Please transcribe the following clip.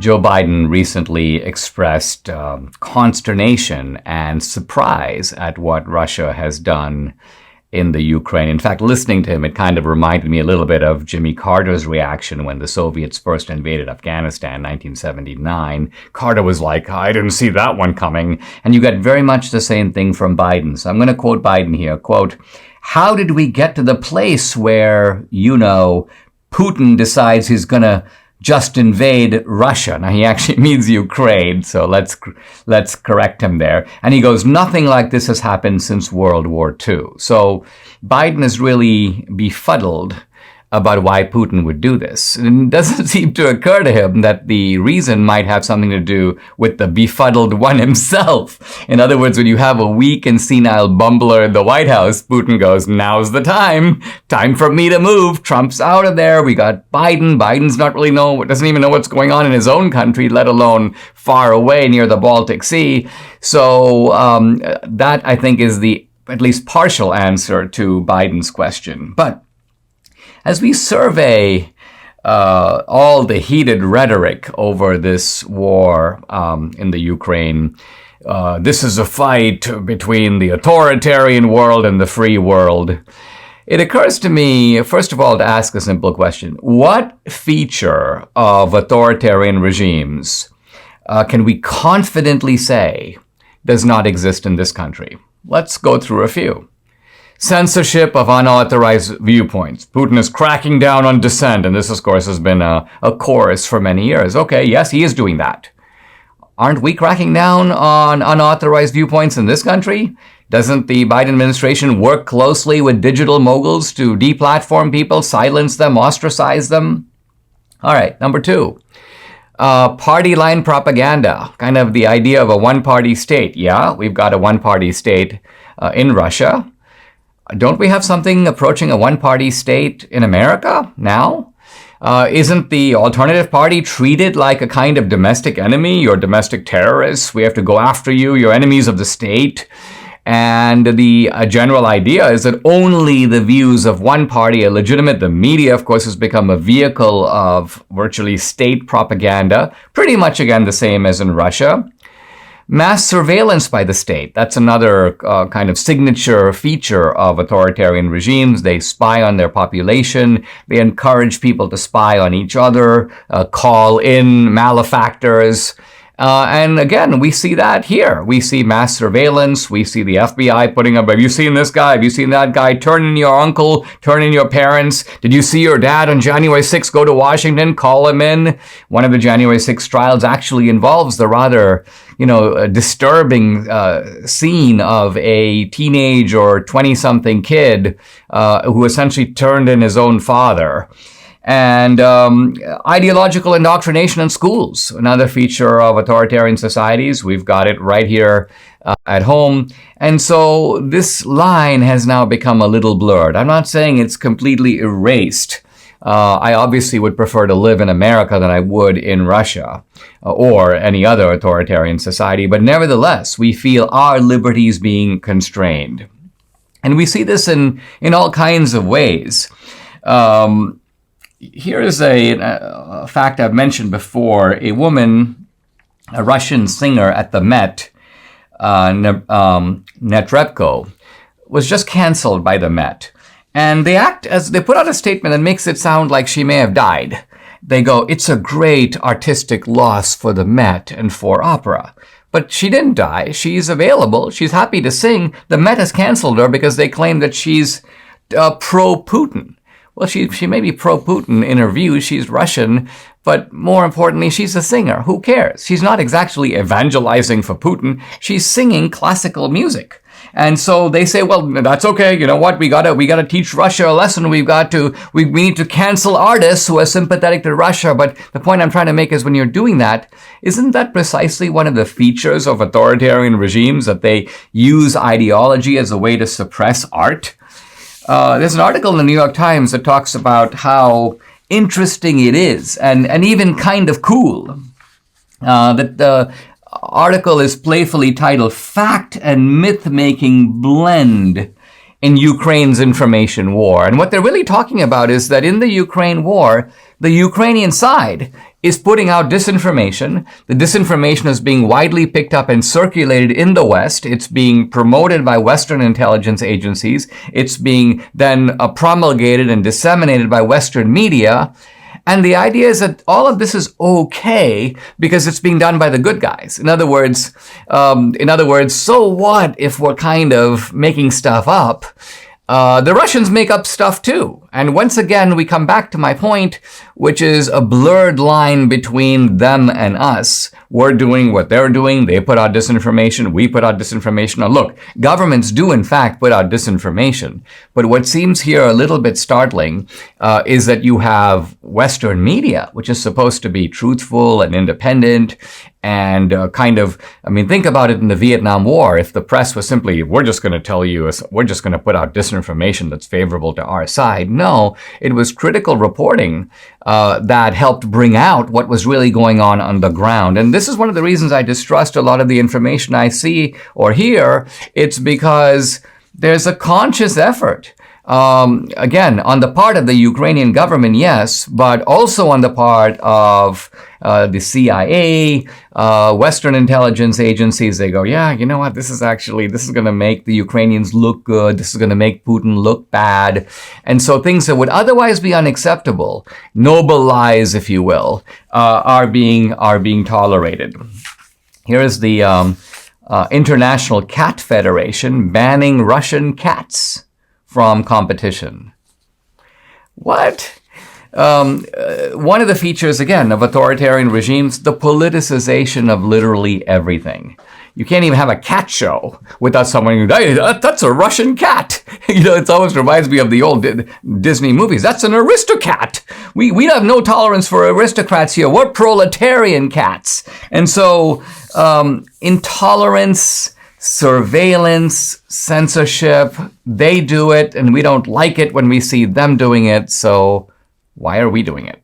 Joe Biden recently expressed consternation and surprise at what Russia has done in the Ukraine. In fact, listening to him, it kind of reminded me a little bit of Jimmy Carter's reaction when the Soviets first invaded Afghanistan in 1979. Carter was like, I didn't see that one coming. And you get very much the same thing from Biden. So I'm going to quote Biden here, quote, how did we get to the place where, Putin decides he's going to just invade Russia? Now, he actually means Ukraine, so let's correct him there. And he goes, nothing like this has happened since World War II. So Biden is really befuddled about why Putin would do this. And it doesn't seem to occur to him that the reason might have something to do with the befuddled one himself. In other words, when you have a weak and senile bumbler in the White House, Putin goes, now's the time. Time for me to move. Trump's out of there. We got Biden. Biden's doesn't even know what's going on in his own country, let alone far away near the Baltic Sea. So that, I think, is the at least partial answer to Biden's question. But as we survey all the heated rhetoric over this war in the Ukraine, this is a fight between the authoritarian world and the free world. It occurs to me, first of all, to ask a simple question. What feature of authoritarian regimes can we confidently say does not exist in this country? Let's go through a few. Censorship of unauthorized viewpoints. Putin is cracking down on dissent, and this, of course, has been a chorus for many years. Okay, yes, he is doing that. Aren't we cracking down on unauthorized viewpoints in this country? Doesn't the Biden administration work closely with digital moguls to deplatform people, silence them, ostracize them? All right, number two. Party line propaganda, kind of the idea of a one-party state. Yeah, we've got a one-party state in Russia. Don't we have something approaching a one-party state in America now? Isn't the alternative party treated like a kind of domestic enemy? You're domestic terrorists. We have to go after you. You're enemies of the state. And the general idea is that only the views of one party are legitimate. The media, of course, has become a vehicle of virtually state propaganda, pretty much, again, the same as in Russia. Mass surveillance by the state. That's another kind of signature feature of authoritarian regimes. They spy on their population. They encourage people to spy on each other, call in malefactors. And again, we see that here. We see mass surveillance. We see the FBI putting up, have you seen this guy? Have you seen that guy? Turn in your uncle, turn in your parents. Did you see your dad on January 6th go to Washington? Call him in. One of the January 6th trials actually involves the rather, disturbing scene of a teenage or 20-something kid who essentially turned in his own father. And ideological indoctrination in schools, another feature of authoritarian societies. We've got it right here at home. And so this line has now become a little blurred. I'm not saying it's completely erased. I obviously would prefer to live in America than I would in Russia or any other authoritarian society. But nevertheless, we feel our liberties being constrained. And we see this in all kinds of ways. Here is a fact I've mentioned before. A woman, a Russian singer at the Met, Netrebko, was just canceled by the Met. And they put out a statement that makes it sound like she may have died. They go, it's a great artistic loss for the Met and for opera. But she didn't die. She's available. She's happy to sing. The Met has canceled her because they claim that she's pro-Putin. Well, she may be pro-Putin in her views. She's Russian, but more importantly, she's a singer. Who cares? She's not exactly evangelizing for Putin. She's singing classical music. And so they say, well, that's okay. You know what? We gotta teach Russia a lesson. We need to cancel artists who are sympathetic to Russia. But the point I'm trying to make is when you're doing that, isn't that precisely one of the features of authoritarian regimes, that they use ideology as a way to suppress art? There's an article in the New York Times that talks about how interesting it is and even kind of cool. That the article is playfully titled Fact and Myth-Making Blend in Ukraine's Information War. And what they're really talking about is that in the Ukraine war, the Ukrainian side is putting out disinformation. The disinformation is being widely picked up and circulated in the West. It's being promoted by Western intelligence agencies. It's being then promulgated and disseminated by Western media. And the idea is that all of this is okay because it's being done by the good guys. In other words, so what if we're kind of making stuff up? The Russians make up stuff too. And once again, we come back to my point, which is a blurred line between them and us. We're doing what they're doing. They put out disinformation. We put out disinformation. Now, look, governments do, in fact, put out disinformation. But what seems here a little bit startling is that you have Western media, which is supposed to be truthful and independent and think about it in the Vietnam War. If the press was simply, we're just going to tell you, we're just going to put out disinformation that's favorable to our side. No, it was critical reporting that helped bring out what was really going on the ground. And this is one of the reasons I distrust a lot of the information I see or hear. It's because there's a conscious effort. Again, on the part of the Ukrainian government, yes, but also on the part of the CIA, Western intelligence agencies. They go, yeah, you know what? This is going to make the Ukrainians look good. This is going to make Putin look bad. And so things that would otherwise be unacceptable, noble lies, if you will, are being tolerated. Here is the International Cat Federation banning Russian cats from competition. What? One of the features, again, of authoritarian regimes, the politicization of literally everything. You can't even have a cat show without someone going, hey, that's a Russian cat. It always reminds me of the old Disney movies. That's an aristocat. We have no tolerance for aristocrats here. We're proletarian cats. And so intolerance, surveillance, censorship, they do it, and we don't like it when we see them doing it, so why are we doing it?